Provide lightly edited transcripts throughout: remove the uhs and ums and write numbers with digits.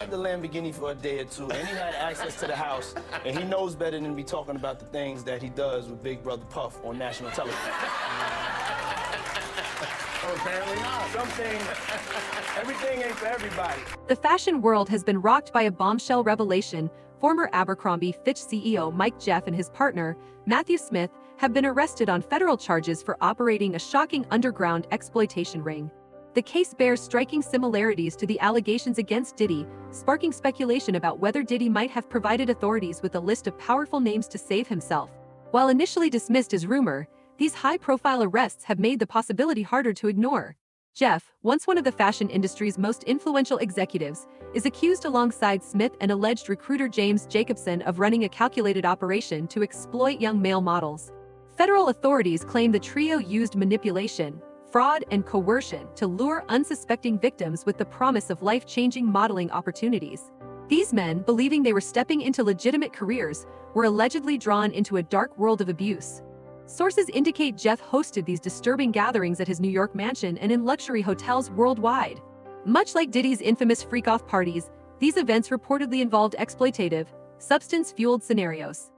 had the Lamborghini for a day or two, and he had access to the house, and he knows better than to be talking about the things that he does with Big Brother Puff on national television. Oh, apparently not. Everything ain't for everybody. The fashion world has been rocked by a bombshell revelation. Former Abercrombie Fitch CEO Mike Jeff and his partner, Matthew Smith, have been arrested on federal charges for operating a shocking underground exploitation ring. The case bears striking similarities to the allegations against Diddy, sparking speculation about whether Diddy might have provided authorities with a list of powerful names to save himself. While initially dismissed as rumor, these high-profile arrests have made the possibility harder to ignore. Jeff, once one of the fashion industry's most influential executives, is accused alongside Smith and alleged recruiter James Jacobson of running a calculated operation to exploit young male models. Federal authorities claim the trio used manipulation, fraud, and coercion to lure unsuspecting victims with the promise of life-changing modeling opportunities. These men, believing they were stepping into legitimate careers, were allegedly drawn into a dark world of abuse. Sources indicate Jeff hosted these disturbing gatherings at his New York mansion and in luxury hotels worldwide. Much like Diddy's infamous freak-off parties, these events reportedly involved exploitative, substance-fueled scenarios.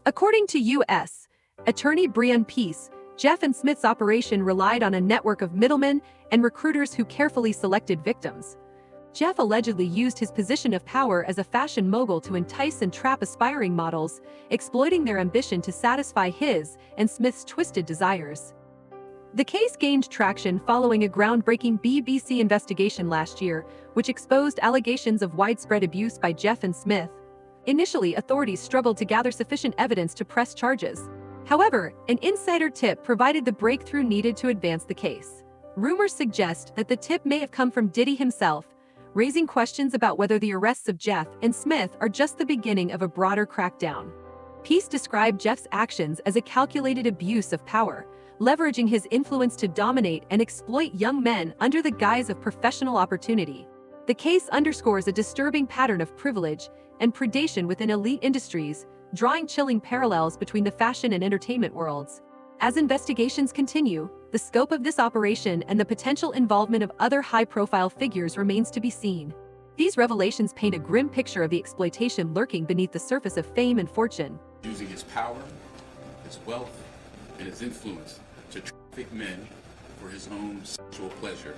According to U.S. Attorney Brian Peace, Jeff and Smith's operation relied on a network of middlemen and recruiters who carefully selected victims. Jeff allegedly used his position of power as a fashion mogul to entice and trap aspiring models, exploiting their ambition to satisfy his and Smith's twisted desires. The case gained traction following a groundbreaking BBC investigation last year, which exposed allegations of widespread abuse by Jeff and Smith. Initially, authorities struggled to gather sufficient evidence to press charges. However, an insider tip provided the breakthrough needed to advance the case. Rumors suggest that the tip may have come from Diddy himself, raising questions about whether the arrests of Jeff and Smith are just the beginning of a broader crackdown. Peace described Jeff's actions as a calculated abuse of power, leveraging his influence to dominate and exploit young men under the guise of professional opportunity. The case underscores a disturbing pattern of privilege and predation within elite industries, drawing chilling parallels between the fashion and entertainment worlds. As investigations continue, the scope of this operation and the potential involvement of other high-profile figures remains to be seen. These revelations paint a grim picture of the exploitation lurking beneath the surface of fame and fortune. Using his power, his wealth, and his influence to traffic men for his own sexual pleasure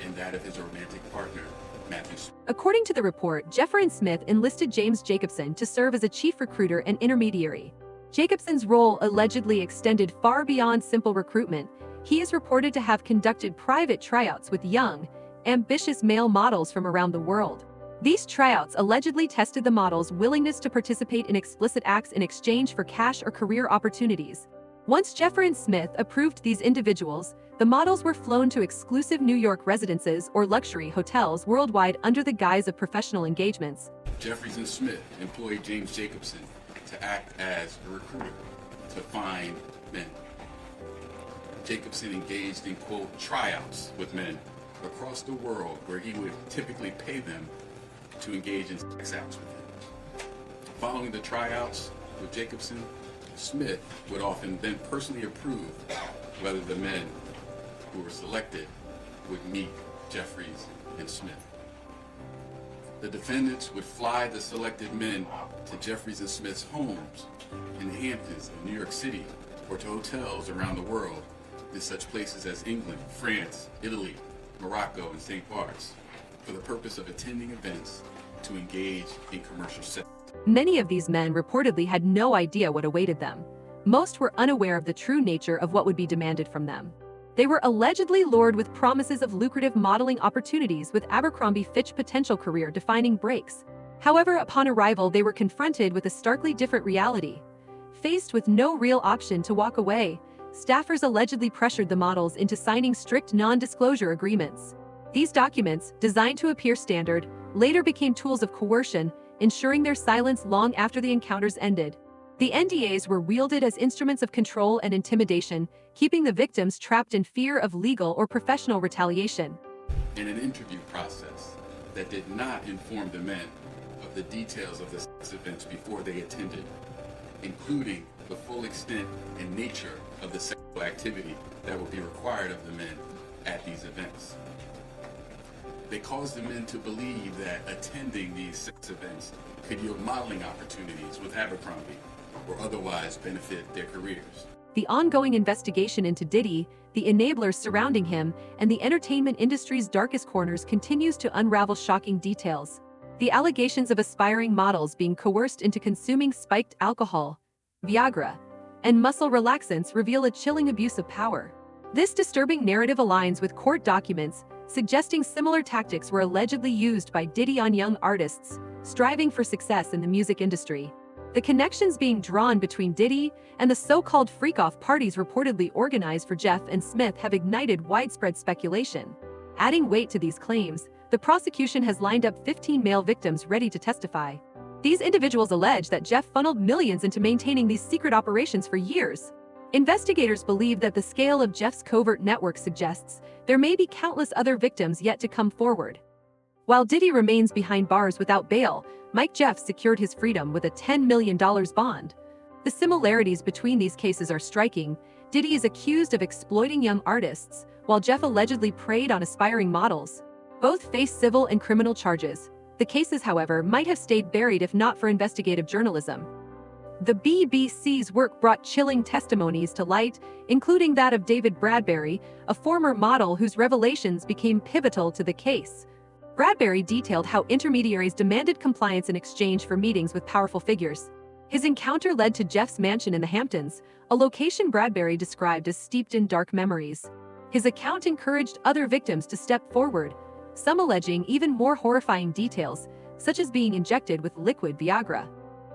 and that of his romantic partner, Matthew Smith. According to the report, Jeffrey and Smith enlisted James Jacobson to serve as a chief recruiter and intermediary. Jacobson's role allegedly extended far beyond simple recruitment. He is reported to have conducted private tryouts with young, ambitious male models from around the world. These tryouts allegedly tested the models' willingness to participate in explicit acts in exchange for cash or career opportunities. Once Jeffrey and Smith approved these individuals, the models were flown to exclusive New York residences or luxury hotels worldwide under the guise of professional engagements. Jeffries and Smith employed James Jacobson to act as a recruiter to find men. Jacobson engaged in, quote, tryouts with men across the world where he would typically pay them to engage in sex acts with him. Following the tryouts with Jacobson, Smith would often then personally approve whether the men who were selected would meet Jeffries and Smith. The defendants would fly the selected men to Jeffries and Smith's homes in the Hamptons of New York City or to hotels around the world in such places as England, France, Italy, Morocco, and St. Bart's for the purpose of attending events to engage in commercial sex. Many of these men reportedly had no idea what awaited them. Most were unaware of the true nature of what would be demanded from them. They were allegedly lured with promises of lucrative modeling opportunities with Abercrombie Fitch potential career-defining breaks. However, upon arrival, they were confronted with a starkly different reality. Faced with no real option to walk away, staffers allegedly pressured the models into signing strict non-disclosure agreements. These documents, designed to appear standard, later became tools of coercion, ensuring their silence long after the encounters ended. The NDAs were wielded as instruments of control and intimidation, keeping the victims trapped in fear of legal or professional retaliation. In an interview process that did not inform the men of the details of the sex events before they attended, including the full extent and nature of the sexual activity that would be required of the men at these events. They caused the men to believe that attending these sex events could yield modeling opportunities with Abercrombie or otherwise benefit their careers. The ongoing investigation into Diddy, the enablers surrounding him, and the entertainment industry's darkest corners continues to unravel shocking details. The allegations of aspiring models being coerced into consuming spiked alcohol, Viagra, and muscle relaxants reveal a chilling abuse of power. This disturbing narrative aligns with court documents suggesting similar tactics were allegedly used by Diddy on young artists striving for success in the music industry. The connections being drawn between Diddy and the so-called freak-off parties reportedly organized for Jeff and Smith have ignited widespread speculation. Adding weight to these claims, the prosecution has lined up 15 male victims ready to testify. These individuals allege that Jeff funneled millions into maintaining these secret operations for years. Investigators believe that the scale of Jeff's covert network suggests there may be countless other victims yet to come forward. While Diddy remains behind bars without bail, Mike Jeff secured his freedom with a $10 million bond. The similarities between these cases are striking. Diddy is accused of exploiting young artists, while Jeff allegedly preyed on aspiring models. Both face civil and criminal charges. The cases, however, might have stayed buried if not for investigative journalism. The BBC's work brought chilling testimonies to light, including that of David Bradbury, a former model whose revelations became pivotal to the case. Bradbury detailed how intermediaries demanded compliance in exchange for meetings with powerful figures. His encounter led to Jeff's mansion in the Hamptons, a location Bradbury described as steeped in dark memories. His account encouraged other victims to step forward, some alleging even more horrifying details, such as being injected with liquid Viagra.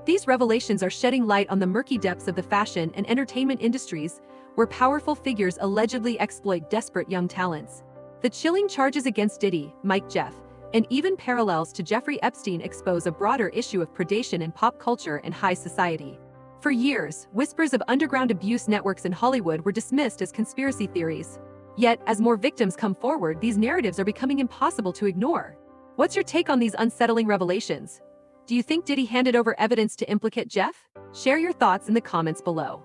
These revelations are shedding light on the murky depths of the fashion and entertainment industries, where powerful figures allegedly exploit desperate young talents. The chilling charges against Diddy, Mike Jeff, and even parallels to Jeffrey Epstein expose a broader issue of predation in pop culture and high society. For years, whispers of underground abuse networks in Hollywood were dismissed as conspiracy theories. Yet, as more victims come forward, these narratives are becoming impossible to ignore. What's your take on these unsettling revelations? Do you think Diddy handed over evidence to implicate Jeff? Share your thoughts in the comments below.